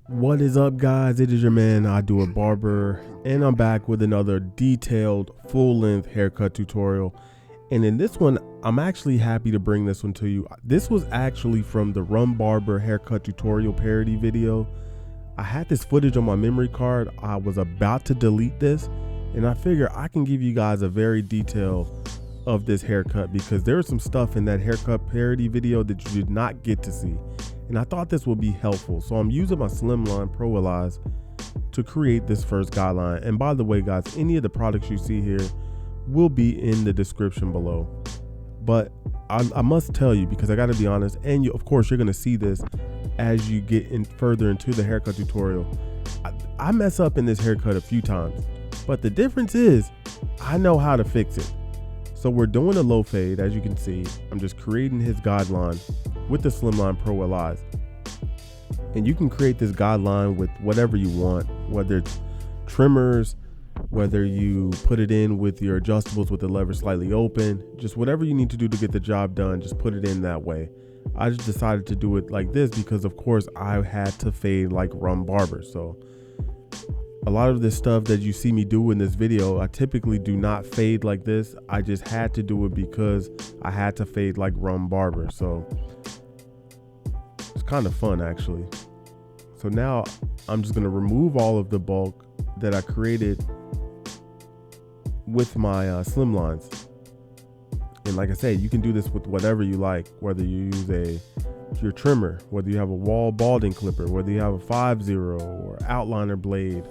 What is up, guys? It is your man, I Do It Barber, and I'm back with another detailed full-length haircut tutorial. And in this one, I'm actually happy to bring this one to you. This was actually from the Run Barber haircut tutorial parody video. I had this footage on my memory card. I was about to delete this, and I figure I can give you guys a very detailed of this haircut because there was some stuff in that haircut parody video that you did not get to see. And I thought this would be helpful. So I'm using my Slimline Pro Elize to create this first guideline. And by the way, guys, any of the products you see here will be in the description below. But I must tell you, because I got to be honest, and you, of course, you're going to see this as you get in further into the haircut tutorial. I mess up in this haircut a few times, but the difference is I know how to fix it. So we're doing a low fade, as you can see. I'm just creating his guideline with the Slimline Pro Elize. And you can create this guideline with whatever you want, whether it's trimmers, whether you put it in with your adjustables with the lever slightly open, just whatever you need to do to get the job done, just put it in that way. I just decided to do it like this because, of course, I had to fade like Run Barber. So a lot of this stuff that you see me do in this video, I typically do not fade like this. I just had to do it because I had to fade like Run Barber. So it's kind of fun, actually. So now I'm just going to remove all of the bulk that I created with my Slimlines. And like I said, you can do this with whatever you like, whether you use your trimmer, whether you have a wall balding clipper, whether you have a 5-0 or outliner blade.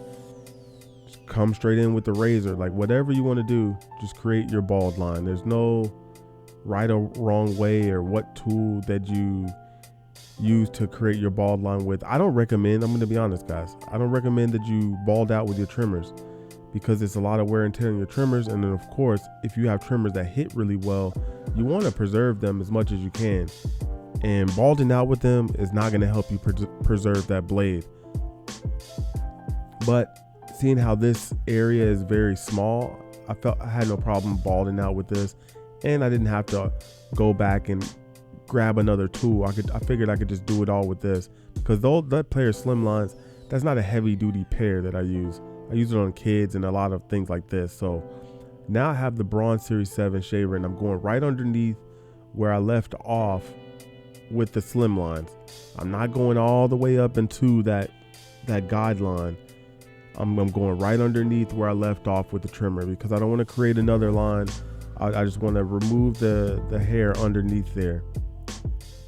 Just come straight in with the razor, like whatever you want to do, just create your bald line. There's no right or wrong way or what tool that you use to create your bald line with. I don't recommend, I'm going to be honest, guys, I don't recommend that you bald out with your trimmers because it's a lot of wear and tear on your trimmers. And then, of course, if you have trimmers that hit really well, you want to preserve them as much as you can. And balding out with them is not going to help you preserve that blade. But seeing how this area is very small, I had no problem balding out with this, and I didn't have to go back and grab another tool. I figured I could just do it all with this because that player Slimlines, that's not a heavy duty pair that I use. I use it on kids and a lot of things like this. So now I have the Bronze Series 7 shaver, and I'm going right underneath where I left off with the Slimlines. I'm not going all the way up into that guideline. I'm going right underneath where I left off with the trimmer because I don't want to create another line. I just want to remove the hair underneath there.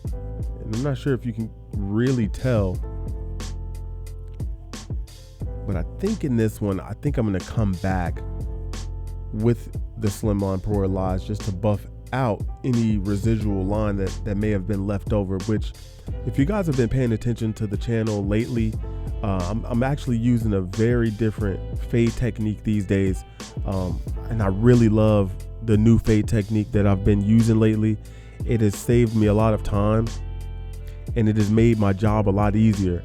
And I'm not sure if you can really tell, but I think in this one, I think I'm going to come back with the Slimline Pro Elize just to buff out any residual line that may have been left over, which if you guys have been paying attention to the channel lately, I'm actually using a very different fade technique these days. And I really love the new fade technique that I've been using lately. It has saved me a lot of time and it has made my job a lot easier.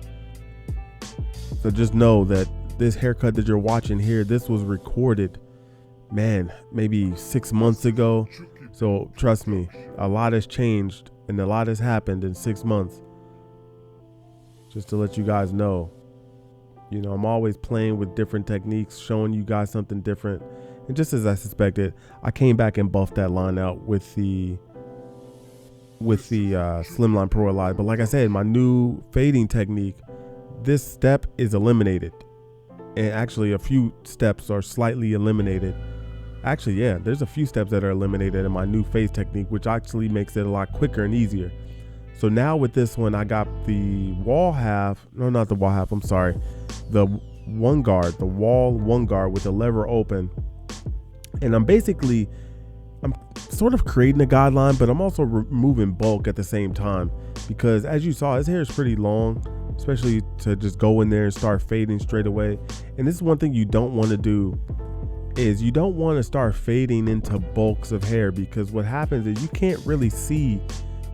So just know that this haircut that you're watching here, this was recorded, man, maybe 6 months ago. So trust me, a lot has changed and a lot has happened in 6 months. Just to let you guys know, you know, I'm always playing with different techniques, showing you guys something different. And just as I suspected, I came back and buffed that line out with the Slimline Pro Elize. But like I said, my new fading technique, this step is eliminated. And actually a few steps are slightly eliminated. Actually, yeah, there's a few steps that are eliminated in my new fade technique, which actually makes it a lot quicker and easier. So now with this one, I got the wall half, no, not the wall half, I'm sorry. The one guard, the wall one guard with the lever open. And I'm sort of creating a guideline, but I'm also removing bulk at the same time because as you saw, his hair is pretty long, especially to just go in there and start fading straight away. And this is one thing you don't want to do is you don't want to start fading into bulks of hair because what happens is you can't really see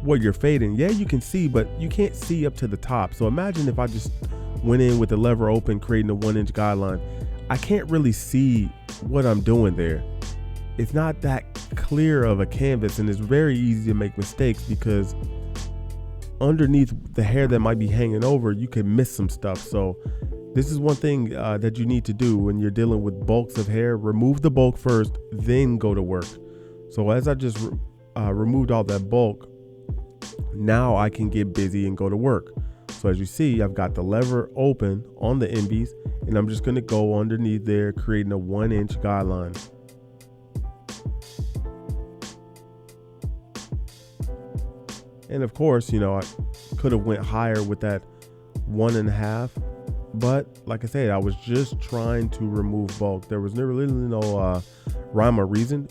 what you're fading. Yeah, you can see, but you can't see up to the top. So imagine if I just went in with the lever open, creating a 1-inch guideline. I can't really see what I'm doing there. It's not that clear of a canvas, and it's very easy to make mistakes because underneath the hair that might be hanging over, you can miss some stuff. So this is one thing that you need to do when you're dealing with bulks of hair. Remove the bulk first, then go to work. So as I just removed all that bulk, now I can get busy and go to work. So as you see, I've got the lever open on the MBs, and I'm just going to go underneath there, creating a 1-inch guideline. And of course, you know, I could have went higher with that 1.5, but like I said, I was just trying to remove bulk. There was really no rhyme or reason,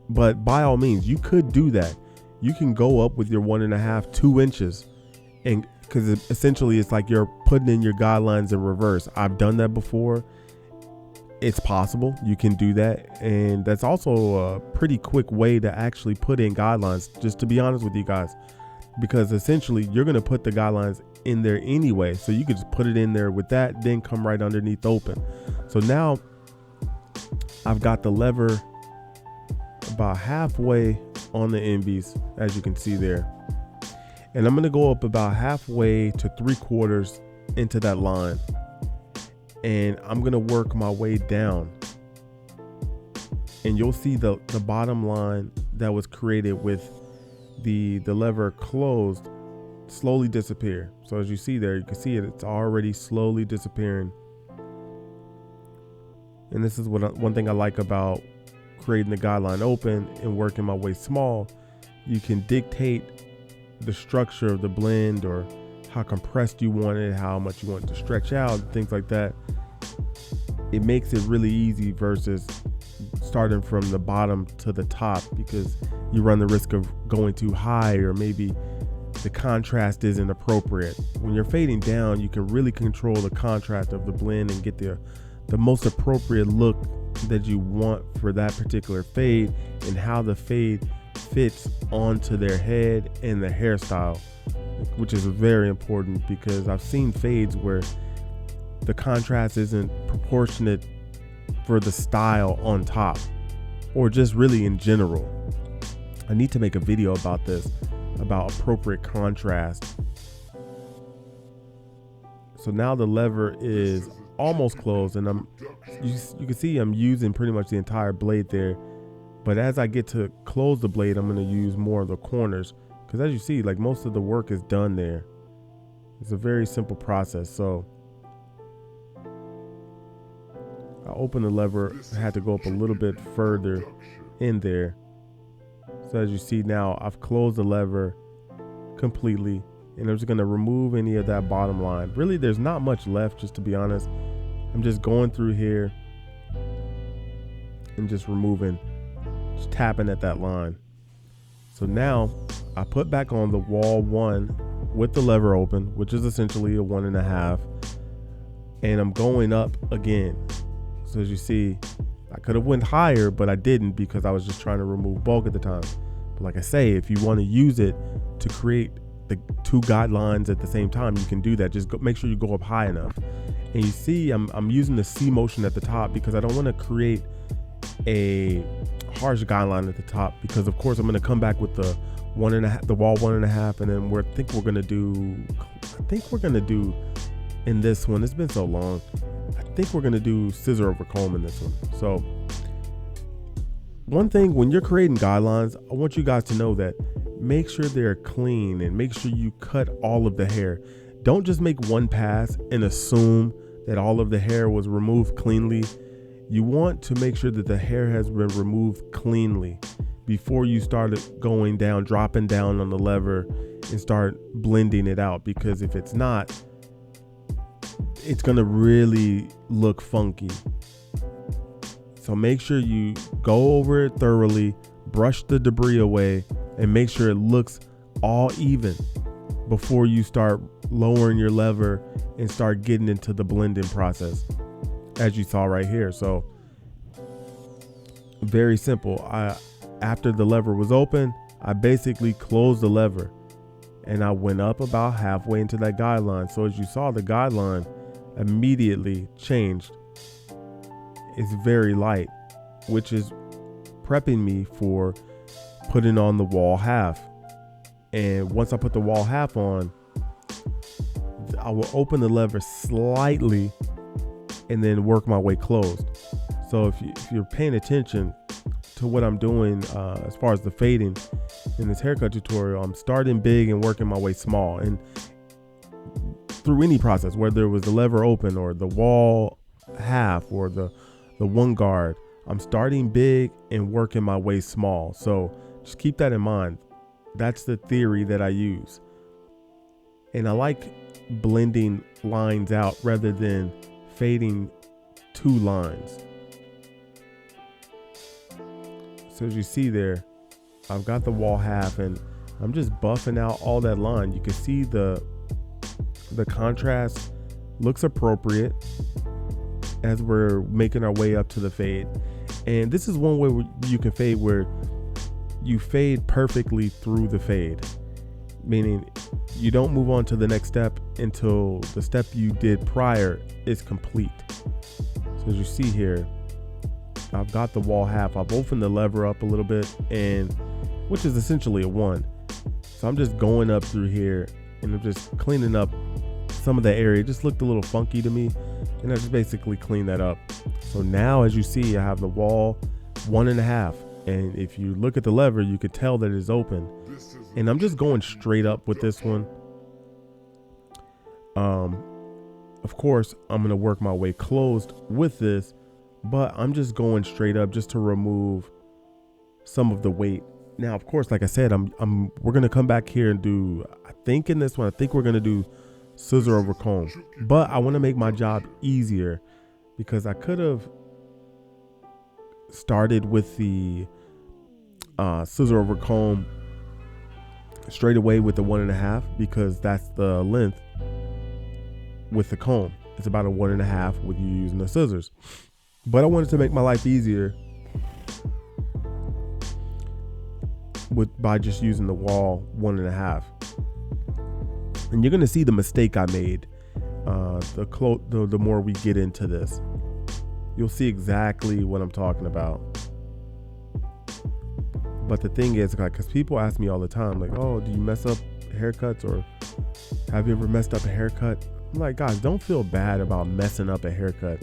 but by all means, you could do that. You can go up with your 1.5, 2 inches, and because essentially it's like you're putting in your guidelines in reverse. I've done that before. It's possible. You can do that, and that's also a pretty quick way to actually put in guidelines, just to be honest with you guys, because essentially you're going to put the guidelines in there anyway, so you could just put it in there with that, then come right underneath open. So now I've got the lever about halfway on the MBs, as you can see there, and I'm going to go up about halfway to 3/4 into that line, and I'm going to work my way down, and you'll see the bottom line that was created with the lever closed slowly disappear. So as you see there, you can see it's already slowly disappearing. And this is one thing I like about creating the guideline open and working my way small. You can dictate the structure of the blend, or how compressed you want it, how much you want it to stretch out, things like that. It makes it really easy versus starting from the bottom to the top, because you run the risk of going too high, or maybe the contrast isn't appropriate. When you're fading down, you can really control the contrast of the blend and get the most appropriate look that you want for that particular fade, and how the fade fits onto their head and the hairstyle, which is very important, because I've seen fades where the contrast isn't proportionate for the style on top, or just really in general. I need to make a video about this, about appropriate contrast. So now the lever is almost closed, and you can see I'm using pretty much the entire blade there. But as I get to close the blade, I'm going to use more of the corners, because as you see, like, most of the work is done there. It's a very simple process. So I opened the lever, I had to go up a little bit further in there. So as you see now, I've closed the lever completely, and I'm just going to remove any of that bottom line. Really, there's not much left, just to be honest. I'm just going through here and just removing, just tapping at that line. So now I put back on the wall 1 with the lever open, which is essentially a 1.5, and I'm going up again. So as you see, I could have went higher, but I didn't, because I was just trying to remove bulk at the time. But like I say, if you want to use it to create the 2 guidelines at the same time, you can do that. Just make sure you go up high enough. And you see, I'm using the C motion at the top, because I don't want to create a harsh guideline at the top, because of course I'm going to come back with the 1.5, the wall 1.5, and then I think we're going to do in this one, it's been so long, I think we're going to do scissor over comb in this one. So one thing, when you're creating guidelines, I want you guys to know that make sure they're clean, and make sure you cut all of the hair. Don't just make one pass and assume that all of the hair was removed cleanly. You want to make sure that the hair has been removed cleanly before you start going down, dropping down on the lever and start blending it out, because if it's not, it's going to really look funky. So make sure you go over it thoroughly, brush the debris away, and make sure it looks all even before you start lowering your lever and start getting into the blending process, as you saw right here. So very simple. After the lever was open, I basically closed the lever, and I went up about halfway into that guideline. So as you saw, the guideline immediately changed. It's very light, which is prepping me for putting on the wall half. And once I put the wall half on, I will open the lever slightly and then work my way closed. So if you're paying attention to what I'm doing as far as the fading in this haircut tutorial, I'm starting big and working my way small. And through any process, whether it was the lever open or the wall half or the one guard, I'm starting big and working my way small. So just keep that in mind. That's the theory that I use. And I like blending lines out rather than fading two lines. So as you see there, I've got the wall half and I'm just buffing out all that line. You can see the contrast looks appropriate as we're making our way up to the fade. And this is one way where you can fade, where you fade perfectly through the fade, meaning you don't move on to the next step until the step you did prior is complete. So as you see here, I've got the wall half. I've opened the lever up a little bit, and which is essentially a 1. So I'm just going up through here and I'm just cleaning up some of the area. It just looked a little funky to me, and I just basically cleaned that up. So now as you see, I have the wall 1.5, and if you look at the lever, you can tell that it's open. And I'm just going straight up with this one. Of course, I'm going to work my way closed with this, but I'm just going straight up just to remove some of the weight. Now, of course, like I said, we're going to come back here and do, I think in this one, I think we're going to do scissor over comb, but I want to make my job easier because I could have started with the scissor over comb straight away with the 1.5, because that's the length with the comb. It's about a 1.5 with you using the scissors. But I wanted to make my life easier by just using the wall 1.5. And you're gonna see the mistake I made. The more we get into this, you'll see exactly what I'm talking about. But the thing is, like, because people ask me all the time, like, oh, do you mess up haircuts, or have you ever messed up a haircut? I'm like, guys, don't feel bad about messing up a haircut.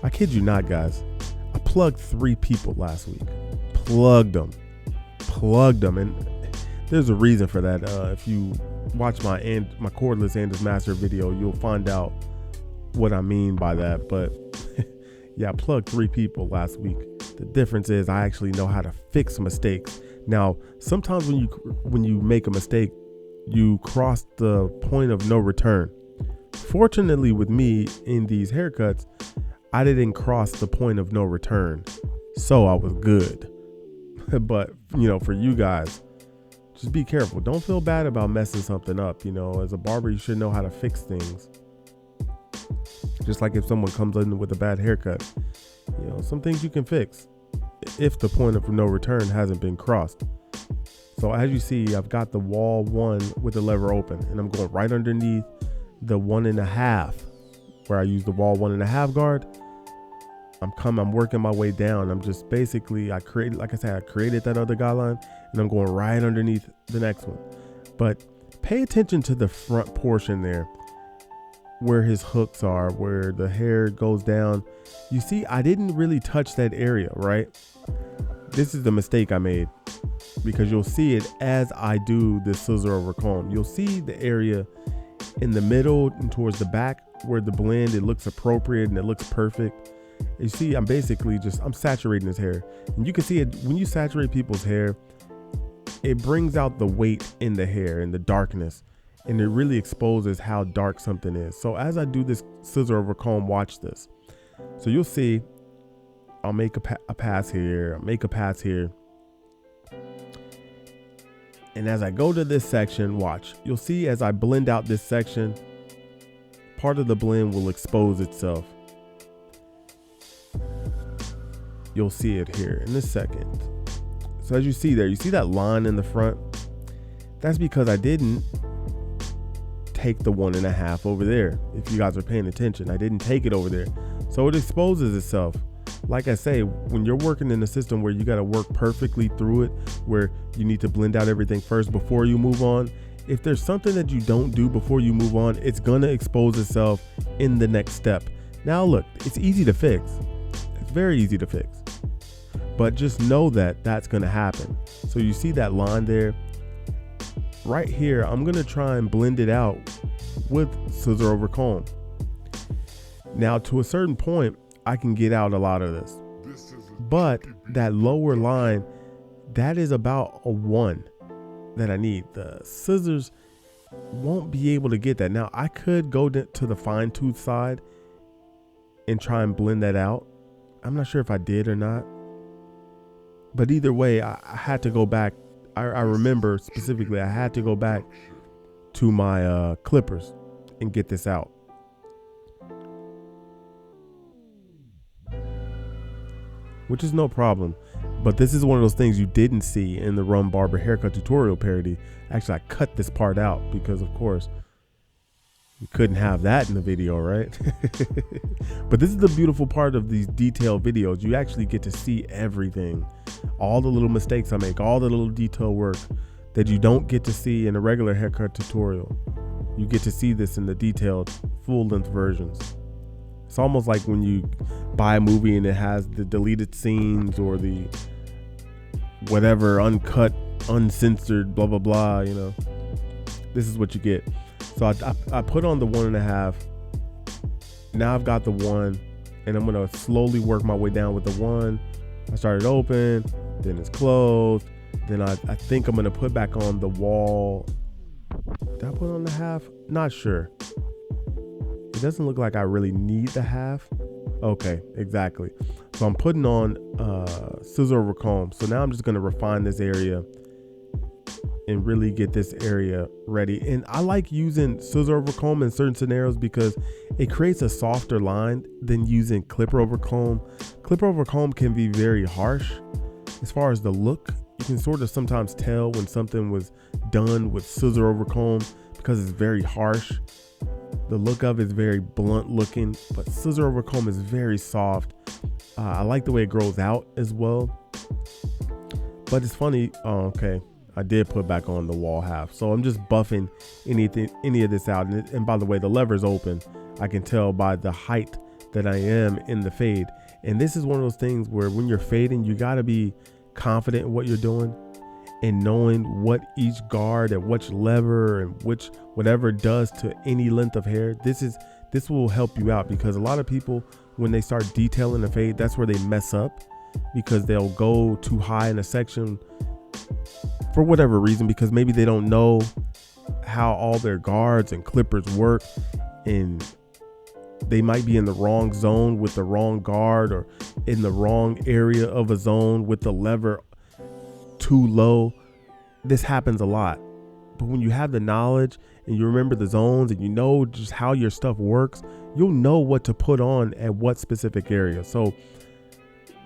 I kid you not, guys. I plugged 3 people last week. Plugged them. And there's a reason for that. If you watch my cordless Anders Master video, you'll find out what I mean by that. But yeah, I plugged 3 people last week. The difference is I actually know how to fix mistakes. Now, sometimes when you make a mistake, you cross the point of no return. Fortunately, with me in these haircuts, I didn't cross the point of no return, so I was good. But, for you guys, just be careful. Don't feel bad about messing something up. As a barber, you should know how to fix things. Just like if someone comes in with a bad haircut, some things you can fix if the point of no return hasn't been crossed. So as you see, I've got the wall 1 with the lever open, and I'm going right underneath the 1.5 where I use the wall 1.5 guard. I'm working my way down. I'm just basically, I created that other guideline, and I'm going right underneath the next one. But pay attention to the front portion there, where his hooks are, where the hair goes down. You see, I didn't really touch that area, right? This is the mistake I made, because you'll see it as I do this scissor over comb. You'll see the area in the middle and towards the back where the blend, it looks appropriate and it looks perfect. You see, I'm saturating his hair, and you can see it when you saturate people's hair, it brings out the weight in the hair and the darkness, and it really exposes how dark something is. So as I do this scissor over comb, watch this. So you'll see, I'll make a pass here, I'll make a pass here. And as I go to this section, watch, you'll see as I blend out this section, part of the blend will expose itself. You'll see it here in a second. So as you see there, you see that line in the front? That's because I didn't take the 1.5 over there. If you guys are paying attention, I didn't take it over there. So it exposes itself. like I say, when you're working in a system where you got to work perfectly through it, where you need to blend out everything first before you move on, if there's something that you don't do before you move on, it's going to expose itself in the next step. Now look, it's easy to fix. It's very easy to fix. But just know that that's going to happen. So you see that line there? Right here, I'm going to try and blend it out with scissor over comb. Now to a certain point, I can get out a lot of this. But that lower line, that is about a 1 that I need. The scissors won't be able to get that. Now I could go to the fine tooth side and try and blend that out. I'm not sure if I did or not. But either way, I had to go back. I remember specifically, I had to go back to my clippers and get this out. Which is no problem. But this is one of those things you didn't see in the Rum Barber haircut tutorial parody. Actually, I cut this part out because, of course, you couldn't have that in the video, right? But this is the beautiful part of these detailed videos. You actually get to see everything. All the little mistakes I make, all the little detail work that you don't get to see in a regular haircut tutorial. You get to see this in the detailed full-length versions. It's almost like when you buy a movie and it has the deleted scenes or the whatever uncut, uncensored, blah, blah, blah, you know. This is what you get. So I put on the 1.5. Now I've got the 1 and I'm going to slowly work my way down with the 1. I started open, then it's closed. Then I think I'm going to put back on the wall. Did I put on the 1/2? Not sure. It doesn't look like I really need the 1/2. Okay, exactly. So I'm putting on scissor over comb. So now I'm just going to refine this area and really get this area ready. And I like using scissor over comb in certain scenarios because it creates a softer line than using clipper over comb. Clipper over comb can be very harsh as far as the look. You can sort of sometimes tell when something was done with scissor over comb because it's very harsh. The look of it is very blunt looking, but scissor over comb is very soft. I like the way it grows out as well. But it's funny. Oh, okay. I did put back on the wall 1/2. So I'm just buffing any of this out. And by the way, the lever's open. I can tell by the height that I am in the fade. And this is one of those things where when you're fading, you got to be confident in what you're doing and knowing what each guard and which lever and which whatever does to any length of hair. This will help you out because a lot of people, when they start detailing the fade, that's where they mess up because they'll go too high in a section for whatever reason, because maybe they don't know how all their guards and clippers work, and they might be in the wrong zone with the wrong guard or in the wrong area of a zone with the lever too low. This happens a lot. But when you have the knowledge and you remember the zones and you know just how your stuff works, you'll know what to put on at what specific area. So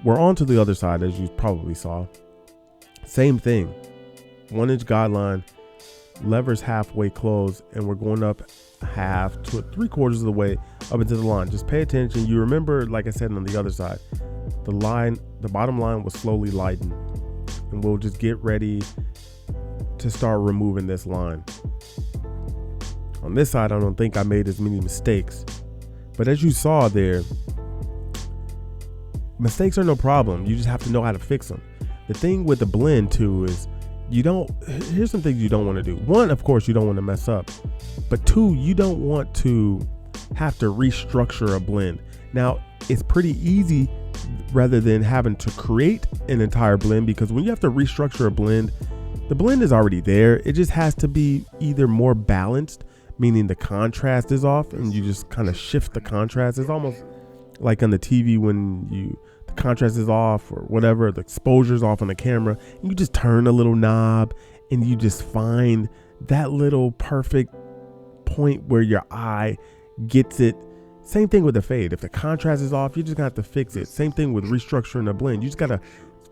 we're on to the other side, as you probably saw. Same thing. 1-inch guideline, levers halfway closed, and we're going up 1/2 to 3/4 of the way up into the line. Just pay attention. You remember, like I said, on the other side, the bottom line was slowly lighten, and we'll just get ready to start removing this line. On this side, I don't think I made as many mistakes, but as you saw there, mistakes are no problem. You just have to know how to fix them. The thing with the blend too is here's some things you don't want to do. One, of course, you don't want to mess up, but two, you don't want to have to restructure a blend. Now, it's pretty easy rather than having to create an entire blend, because when you have to restructure a blend, the blend is already there. It just has to be either more balanced, meaning the contrast is off and you just kind of shift the contrast. It's almost like on the TV when the contrast is off or whatever, the exposure is off on the camera, and you just turn a little knob and you just find that little perfect point where your eye gets it. Same thing with the fade. If the contrast is off, you just got to fix it. Same thing with restructuring a blend. You just got to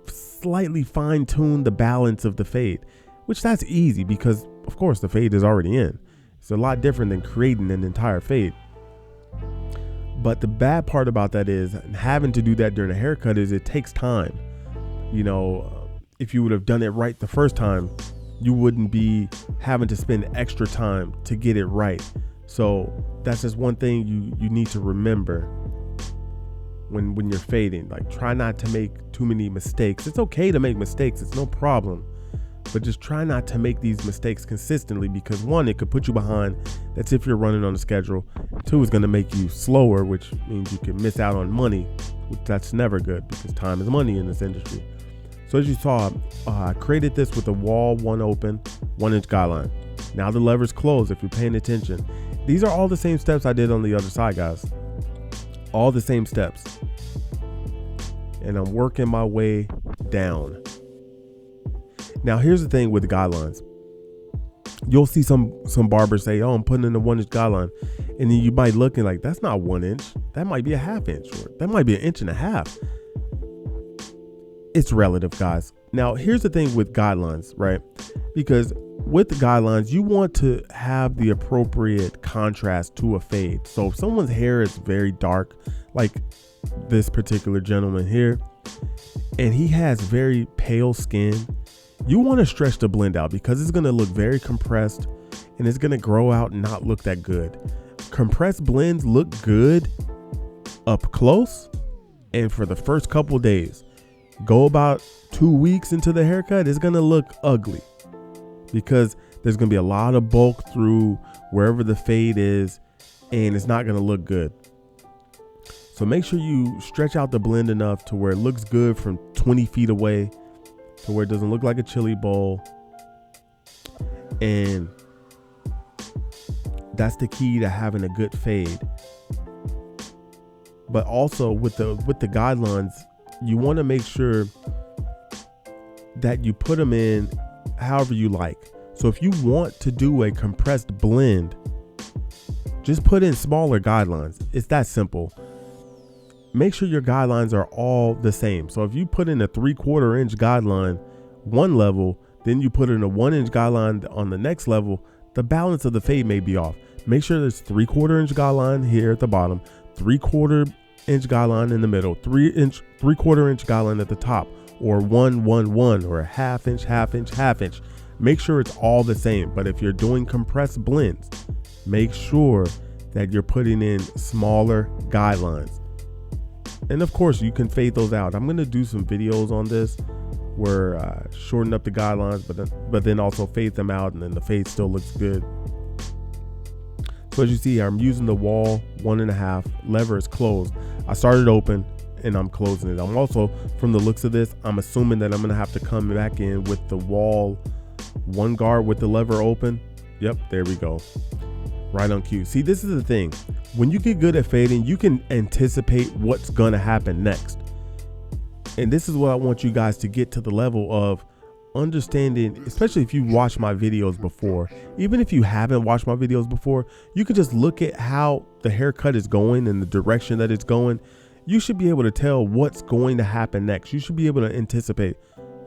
slightly fine tune the balance of the fade, which that's easy because of course the fade is already in. It's a lot different than creating an entire fade. But the bad part about that is having to do that during a haircut is it takes time. You know, if you would have done it right the first time, you wouldn't be having to spend extra time to get it right. So that's just one thing you need to remember when you're fading. Like, try not to make too many mistakes. It's okay to make mistakes, it's no problem, but just try not to make these mistakes consistently, because one, it could put you behind. That's if you're running on a schedule. Two, is going to make you slower, which means you can miss out on money, which that's never good because time is money in this industry. So as you saw, I created this with a wall, one open, 1 inch guideline. Now the lever's closed if you're paying attention. These are all the same steps I did on the other side, guys. All the same steps. And I'm working my way down. Now here's the thing with guidelines. You'll see some barbers say, oh, I'm putting in a 1 inch guideline. And then you might look and like, that's not 1 inch. That might be a 1/2 inch, or that might be 1.5 inches. It's relative, guys. Now, here's the thing with guidelines, right? Because with the guidelines, you want to have the appropriate contrast to a fade. So if someone's hair is very dark, like this particular gentleman here, and he has very pale skin, you want to stretch the blend out because it's going to look very compressed and it's going to grow out and not look that good. Compressed blends look good up close and for the first couple days. Go about 2 weeks into the haircut, it's going to look ugly because there's going to be a lot of bulk through wherever the fade is and it's not going to look good. So make sure you stretch out the blend enough to where it looks good from 20 feet away, to where it doesn't look like a chili bowl. And that's the key to having a good fade. But also with the guidelines, you want to make sure that you put them in however you like. So if you want to do a compressed blend, just put in smaller guidelines. It's that simple. Make sure your guidelines are all the same. So if you put in a 3/4 inch guideline one level, then you put in a 1 inch guideline on the next level, the balance of the fade may be off. Make sure there's 3/4 inch guideline here at the bottom, 3/4 inch guideline in the middle, 3/4 inch guideline at the top, or 1/1/1, or a 1/2 inch, 1/2 inch, 1/2 inch. Make sure it's all the same. But if you're doing compressed blends, make sure that you're putting in smaller guidelines. And of course, you can fade those out. I'm going to do some videos on this where I shorten up the guidelines, but then also fade them out, and then the fade still looks good. So as you see, I'm using the wall 1.5. Lever is closed. I started open and I'm closing it. I'm also, from the looks of this, I'm assuming that I'm going to have to come back in with the wall 1 guard with the lever open. Yep, there we go. Right on cue. See, this is the thing. When you get good at fading, you can anticipate what's going to happen next. And this is what I want you guys to get to the level of understanding, especially if you watch my videos before. Even if you haven't watched my videos before, you can just look at how the haircut is going and the direction that it's going. You should be able to tell what's going to happen next. You should be able to anticipate,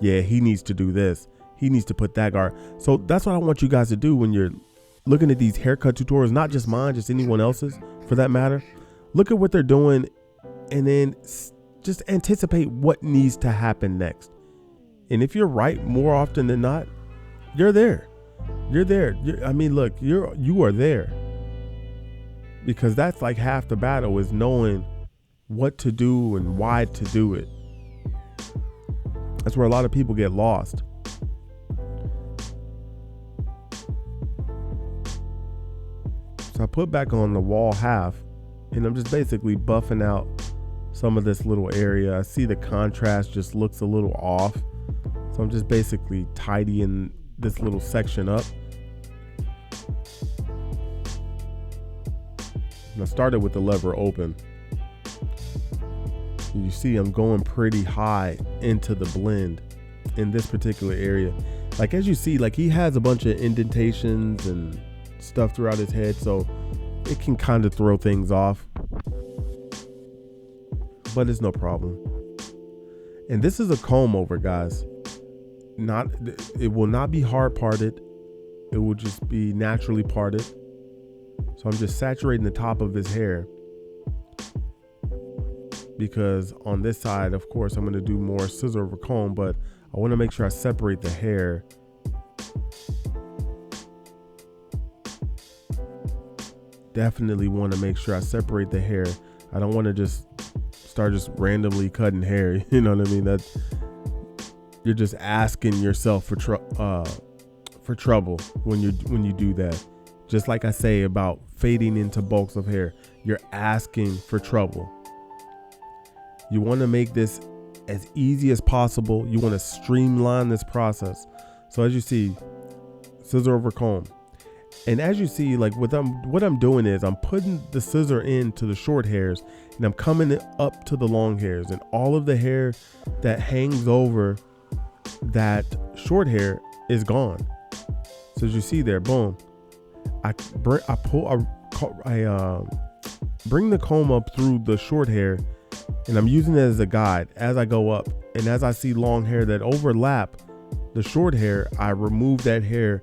yeah, he needs to do this. He needs to put that guard. So that's what I want you guys to do when you're looking at these haircut tutorials, not just mine, just anyone else's for that matter. Look at what they're doing and then just anticipate what needs to happen next. And if you're right more often than not, you're there. You're there. I mean, look, you are there, because that's like half the battle, is knowing what to do and why to do it. That's where a lot of people get lost. So I put back on the wall 1/2, and I'm just basically buffing out some of this little area. I see the contrast just looks a little off. So I'm just basically tidying this little section up. And I started with the lever open. You see I'm going pretty high into the blend in this particular area. Like, as you see, like, he has a bunch of indentations and stuff throughout his head, so it can kind of throw things off, but it's no problem. And this is a comb over, guys. It will not be hard parted. It will just be naturally parted. So I'm just saturating the top of his hair. because on this side, of course, I'm going to do more scissor over comb, but I want to make sure I separate the hair. Definitely want to make sure I separate the hair. I don't want to just start just randomly cutting hair. You know what I mean? That you're just asking yourself for trouble when you do that. Just like I say about fading into bulks of hair, you're asking for trouble. You want to make this as easy as possible. You want to streamline this process. So as you see, scissor over comb. And as you see, like what I'm doing is I'm putting the scissor into the short hairs and I'm coming up to the long hairs, and all of the hair that hangs over that short hair is gone. So as you see there, boom, I bring the comb up through the short hair, and I'm using it as a guide as I go up. And as I see long hair that overlap the short hair, I remove that hair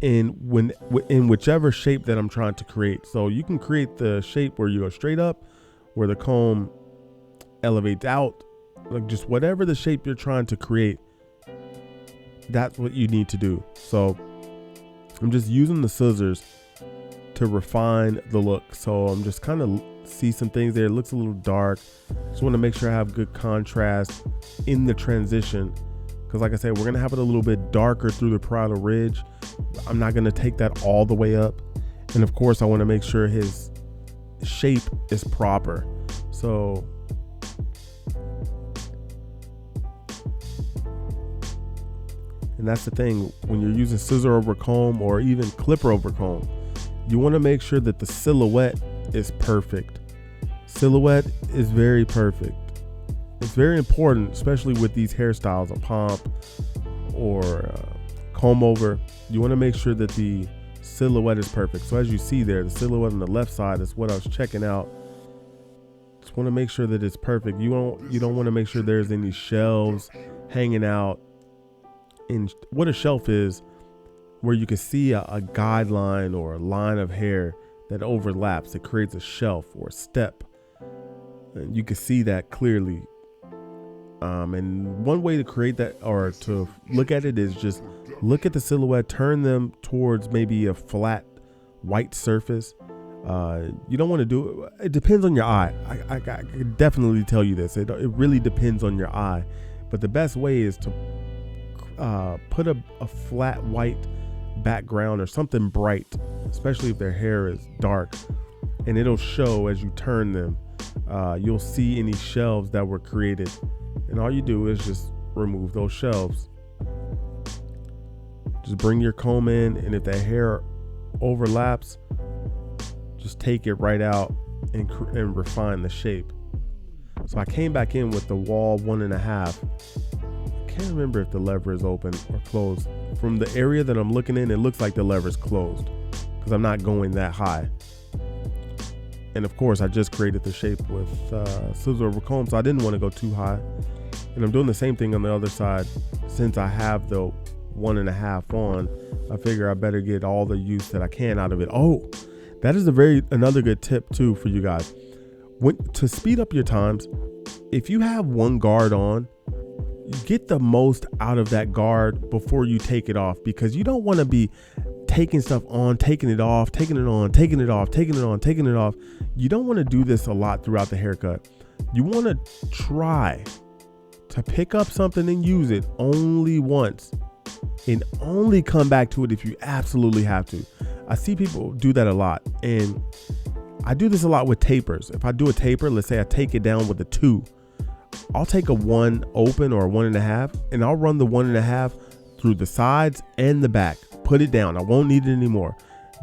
in whichever shape that I'm trying to create. So you can create the shape where you go straight up, where the comb elevates out, like just whatever the shape you're trying to create, that's what you need to do. So I'm just using the scissors to refine the look. So I'm just kind of see some things there. It looks a little dark. Just want to make sure I have good contrast in the transition, because like I said, we're going to have it a little bit darker through the parietal ridge. I'm not going to take that all the way up. And of course, I want to make sure his shape is proper. So and that's the thing, when you're using scissor over comb or even clipper over comb, you want to make sure that the silhouette is perfect. Silhouette is very perfect. It's very important, especially with these hairstyles, a pomp or comb over. You want to make sure that the silhouette is perfect. So as you see there, the silhouette on the left side is what I was checking out. Just want to make sure that it's perfect. You don't want to make sure there's any shelves hanging out. And what a shelf is, where you can see a guideline or a line of hair that overlaps. It creates a shelf or a step, and you can see that clearly. And one way to create that, or to look at it, is just look at the silhouette, turn them towards maybe a flat white surface. You don't want to do it. It depends on your eye. I can definitely tell you this. It really depends on your eye. But the best way is to put a flat white background or something bright, especially if their hair is dark, and it'll show as you turn them. You'll see any shelves that were created, and all you do is just remove those shelves. Just bring your comb in, and if that hair overlaps, just take it right out and refine the shape. So I came back in with the wall 1.5. Can't remember if the lever is open or closed. From the area that I'm looking in, it looks like the lever is closed because I'm not going that high. And of course, I just created the shape with scissor over comb, so I didn't want to go too high. And I'm doing the same thing on the other side. Since I have the 1.5 on, I figure I better get all the use that I can out of it. Oh, that is another good tip too for you guys. To speed up your times, if you have one guard on, get the most out of that guard before you take it off, because you don't want to be taking stuff on, taking it off, taking it on, taking it off, taking it on, taking it off. You don't want to do this a lot throughout the haircut. You want to try to pick up something and use it only once, and only come back to it if you absolutely have to. I see people do that a lot, and I do this a lot with tapers. If I do a taper, let's say I take it down with a 2, I'll take a 1 open or a 1.5, and I'll run the 1.5 through the sides and the back. Put it down. I won't need it anymore.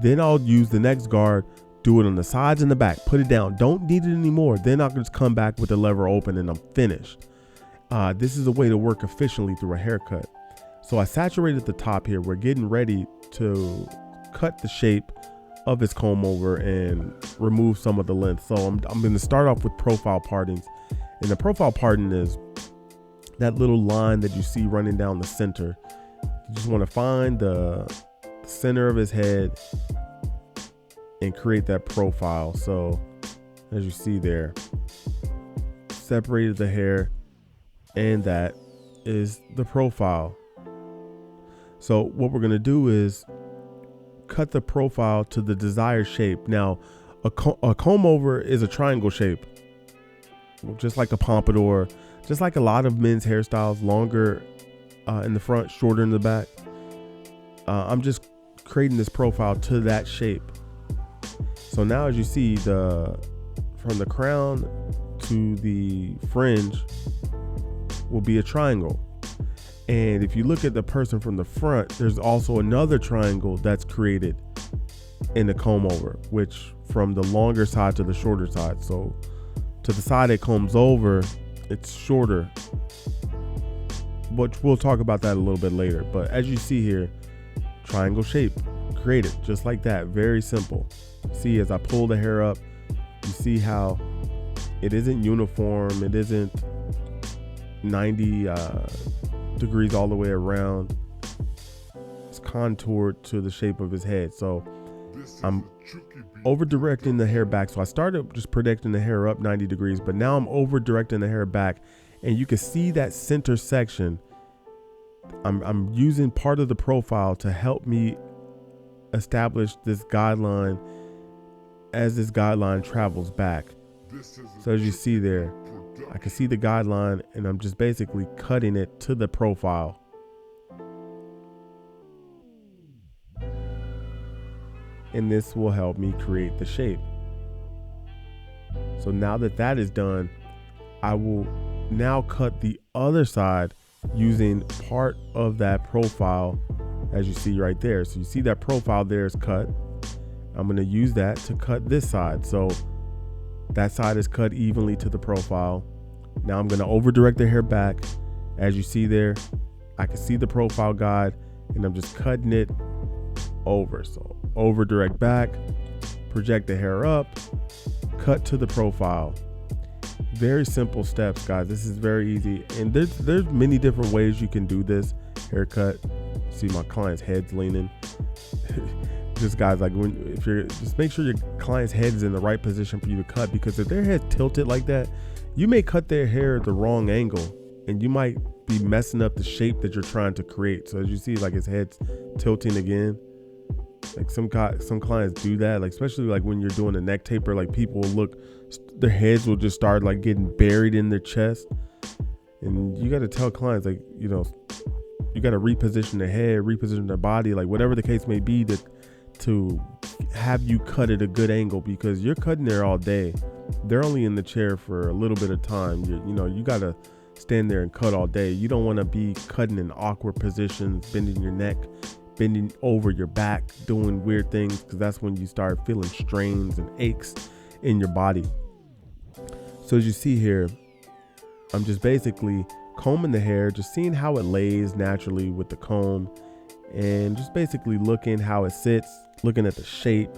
Then I'll use the next guard, do it on the sides and the back. Put it down. Don't need it anymore. Then I'll just come back with the lever open and I'm finished. This is a way to work efficiently through a haircut. So I saturated the top here. We're getting ready to cut the shape of his comb over and remove some of the length. So I'm going to start off with profile partings. And the profile parting is that little line that you see running down the center. You just want to find the center of his head and create that profile. So as you see there, separated the hair, and that is the profile. So what we're going to do is cut the profile to the desired shape. Now, a comb over is a triangle shape, just like a pompadour, just like a lot of men's hairstyles, longer in the front, shorter in the back. I'm just creating this profile to that shape. So now, as you see, from the crown to the fringe will be a triangle. And if you look at the person from the front, there's also another triangle that's created in the comb over, which from the longer side to the shorter side. So to the side it combs over, it's shorter, but we'll talk about that a little bit later. But as you see here, triangle shape created just like that. Very simple. See, as I pull the hair up, you see how it isn't uniform. It isn't 90 degrees all the way around. It's contoured to the shape of his head. So I'm over directing the hair back. So I started just projecting the hair up 90 degrees, but now I'm over directing the hair back, and you can see that center section. I'm using part of the profile to help me establish this guideline as this guideline travels back. So as you see there, I can see the guideline, and I'm just basically cutting it to the profile. And this will help me create the shape. So now that that is done, I will now cut the other side using part of that profile, as you see right there. So you see that profile there is cut. I'm going to use that to cut this side. So that side is cut evenly to the profile. Now I'm going to over direct the hair back. As you see there, I can see the profile guide, and I'm just cutting it over. So over direct back, project the hair up, cut to the profile. Very simple steps, guys. This is very easy, and there's many different ways you can do this haircut. See my client's head's leaning. Just guys, like if you're just make sure your client's head is in the right position for you to cut, because if their head's tilted like that, you may cut their hair at the wrong angle, and you might be messing up the shape that you're trying to create. So as you see, like his head's tilting again. Like some clients do that, like especially like when you're doing a neck taper, like people will look, their heads will just start like getting buried in their chest. And you got to tell clients, like, you know, you got to reposition their head, reposition their body, like whatever the case may be, to have you cut at a good angle, because you're cutting there all day. They're only in the chair for a little bit of time. You got to stand there and cut all day. You don't want to be cutting in awkward positions, bending your neck, bending over your back, doing weird things, because that's when you start feeling strains and aches in your body. So as you see here, I'm just basically combing the hair, just seeing how it lays naturally with the comb, and just basically looking how it sits, looking at the shape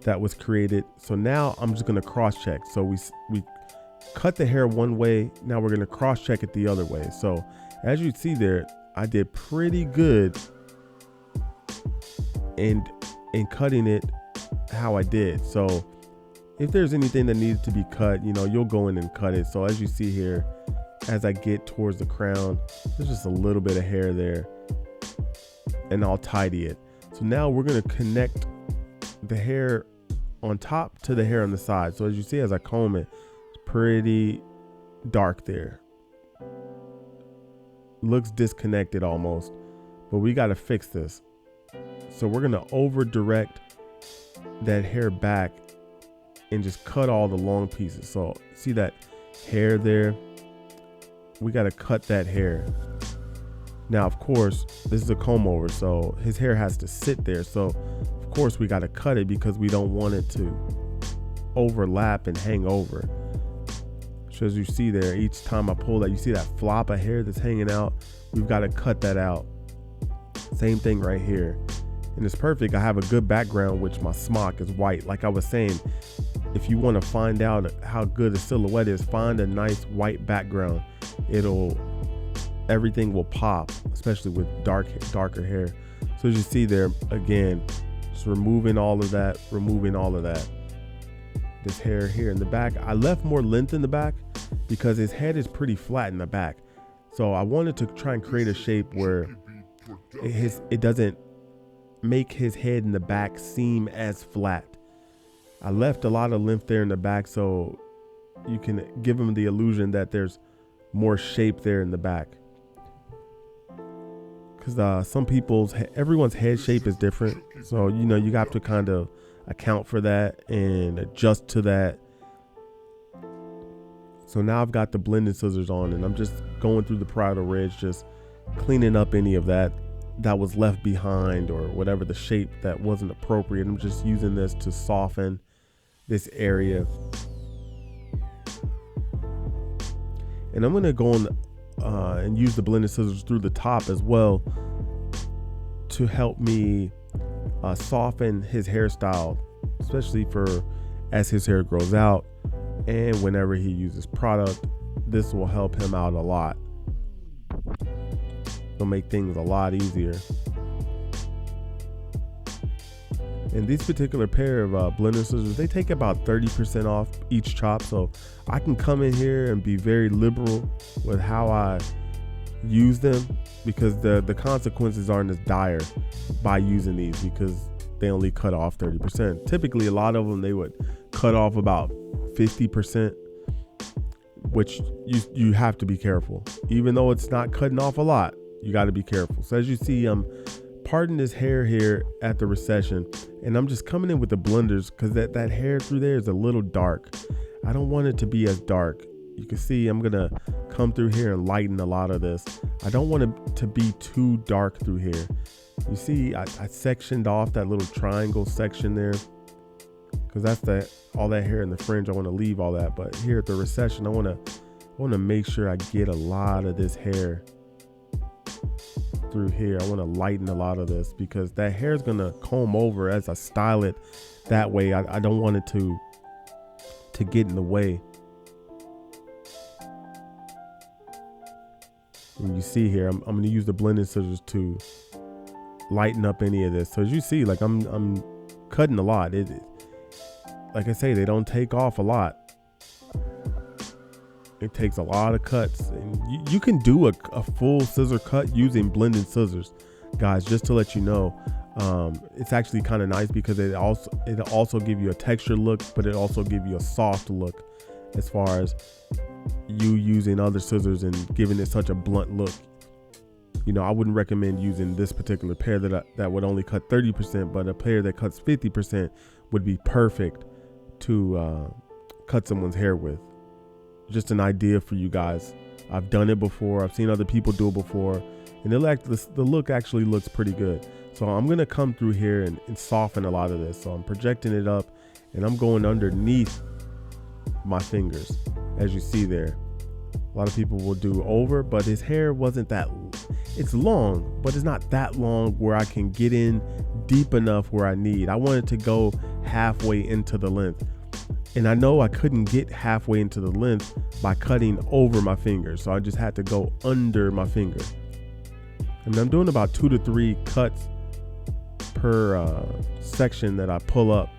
that was created. So now I'm just going to cross check. So we cut the hair one way, now we're going to cross check it the other way. So as you see there, I did pretty good in cutting it how I did. So if there's anything that needed to be cut, you'll go in and cut it. So as you see here, as I get towards the crown, there's just a little bit of hair there, and I'll tidy it. So now we're going to connect the hair on top to the hair on the side. So as you see, as I comb it, it's pretty dark there. Looks disconnected almost, but we got to fix this. So we're going to over direct that hair back and just cut all the long pieces. So see that hair there? We got to cut that hair. Now, of course, this is a comb over, so his hair has to sit there. So of course we got to cut it, because we don't want it to overlap and hang over. So as you see there, each time I pull that, you see that flop of hair that's hanging out, we've got to cut that out. Same thing right here. And it's perfect. I have a good background, which my smock is white. Like I was saying, if you want to find out how good a silhouette is, find a nice white background. Everything will pop, especially with darker hair. So as you see there, again, just removing all of that. this hair here in the back. I left more length in the back because his head is pretty flat in the back. So I wanted to try and create a shape where it doesn't make his head in the back seem as flat. I left a lot of length there in the back so you can give him the illusion that there's more shape there in the back. Because everyone's head shape is different. So, you have to kind of account for that and adjust to that. So now I've got the blending scissors on and I'm just going through the parietal ridge, just cleaning up any of that was left behind or whatever the shape that wasn't appropriate. I'm just using this to soften this area. And I'm going to go on and use the blending scissors through the top as well to help me soften his hairstyle, especially as his hair grows out and whenever he uses product. This will help him out a lot. It'll make things a lot easier. And these particular pair of blender scissors, they take about 30% off each chop. So I can come in here and be very liberal with how I use them because the consequences aren't as dire by using these because they only cut off 30%. Typically, a lot of them, they would cut off about 50%, which you have to be careful. Even though it's not cutting off a lot, you got to be careful. So as you see, I'm parting his hair here at the recession, and I'm just coming in with the blenders because that hair through there is a little dark. I don't want it to be as dark. You can see I'm gonna come through here and lighten a lot of this. I don't want it to be too dark through here. You see, I sectioned off that little triangle section there because that's all that hair in the fringe. I want to leave all that, but here at the recession, I want to make sure I get a lot of this hair through here. I want to lighten a lot of this because that hair is going to comb over as I style it that way. I don't want it to get in the way. And you see here, I'm going to use the blending scissors to lighten up any of this. So as you see, like I'm cutting a lot. Like I say, they don't take off a lot. It takes a lot of cuts, and you can do a full scissor cut using blending scissors, guys. Just to let you know, it's actually kind of nice because it also give you a texture look, but it also give you a soft look as far as you using other scissors and giving it such a blunt look. I wouldn't recommend using this particular pair that would only cut 30%, but a pair that cuts 50% would be perfect to cut someone's hair with. Just an idea for you guys. I've done it before. I've seen other people do it before, and the look actually looks pretty good. So I'm gonna come through here and soften a lot of this. So I'm projecting it up, and I'm going underneath my fingers, as you see there. A lot of people will do over, but his hair wasn't that. It's long, but it's not that long where I can get in deep enough where I need. I wanted to go halfway into the length. And I know I couldn't get halfway into the length by cutting over my fingers. So I just had to go under my finger. And I'm doing about 2 to 3 cuts per section that I pull up,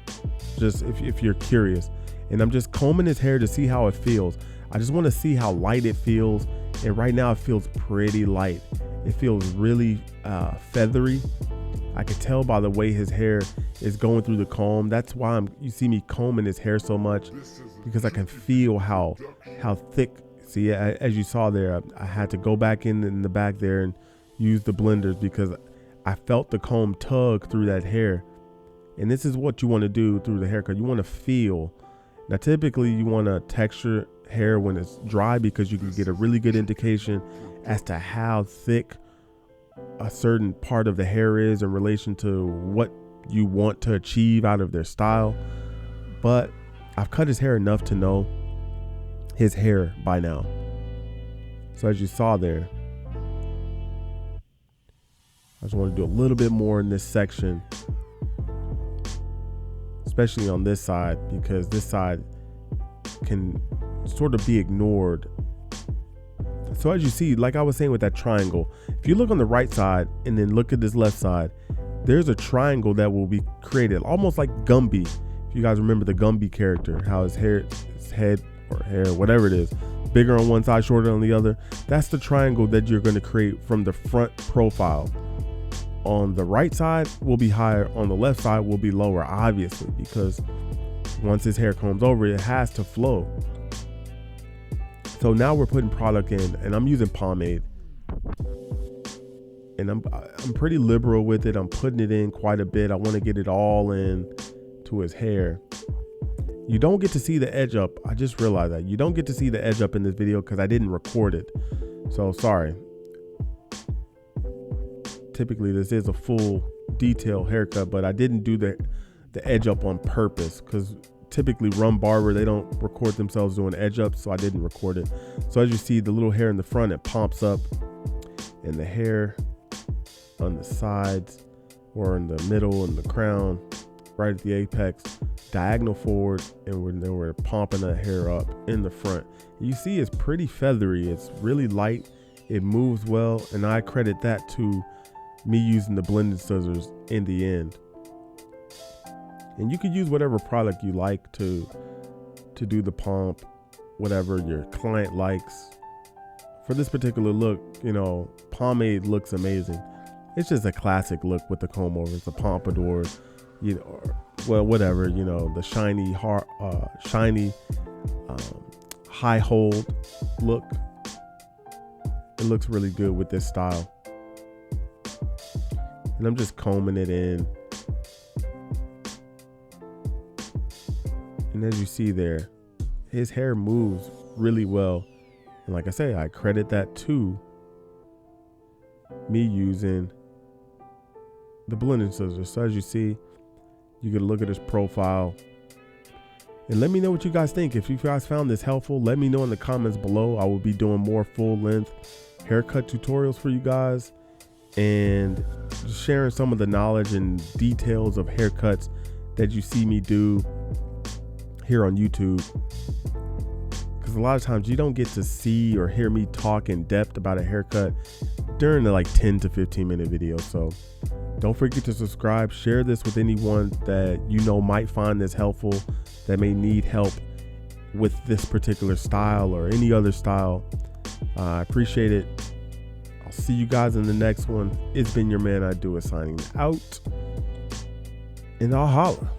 just if you're curious. And I'm just combing his hair to see how it feels. I just want to see how light it feels. And right now it feels pretty light. It feels really feathery. I could tell by the way his hair is going through the comb. That's why you see me combing his hair so much, because I can feel how thick. See, as you saw there, I had to go back in the back there and use the blenders because I felt the comb tug through that hair. And this is what you want to do through the haircut. You want to feel. Now, typically you want to texture hair when it's dry because you can get a really good indication as to how thick a certain part of the hair is in relation to what you want to achieve out of their style. But I've cut his hair enough to know his hair by now. So as you saw there, I just want to do a little bit more in this section, especially on this side, because this side can sort of be ignored. So as you see, like I was saying with that triangle, if you look on the right side and then look at this left side, there's a triangle that will be created almost like Gumby. you guys remember the Gumby character, how his head or hair, whatever it is, bigger on one side, shorter on the other. That's the triangle that you're going to create from the front profile. On the right side will be higher, on the left side will be lower, obviously, because once his hair combs over, it has to flow. So now we're putting product in, and I'm using pomade, and I'm pretty liberal with it. I'm putting it in quite a bit. I want to get it all in to his hair. You don't get to see the edge up. I just realized that you don't get to see the edge up in this video because I didn't record it. So sorry. Typically this is a full detail haircut, but I didn't do the edge up on purpose because typically Rum Barber, they don't record themselves doing edge up, so I didn't record it. So as you see, the little hair in the front, it pomps up, and the hair on the sides or in the middle and the crown, right at the apex, diagonal forward, and then we're pumping that hair up in the front. You see it's pretty feathery. It's really light. It moves well, and I credit that to me using the blending scissors in the end. And you could use whatever product you like to do the pomp, whatever your client likes. For this particular look, you know, pomade looks amazing. It's just a classic look with the comb over. It's a pompadour, you know, or, well, whatever, you know, the shiny high hold look. It looks really good with this style. And I'm just combing it in. And as you see there, his hair moves really well. And like I say, I credit that to me using the blending scissors. So as you see, you can look at his profile and let me know what you guys think. If you guys found this helpful, let me know in the comments below. I will be doing more full length haircut tutorials for you guys and just sharing some of the knowledge and details of haircuts that you see me do here on YouTube. Because a lot of times you don't get to see or hear me talk in depth about a haircut during the like 10 to 15 minute video. So don't forget to subscribe, share this with anyone that you know might find this helpful, that may need help with this particular style or any other style. I appreciate it. I'll see you guys in the next one. It's been your man, I Do It, signing out. And I'll holla.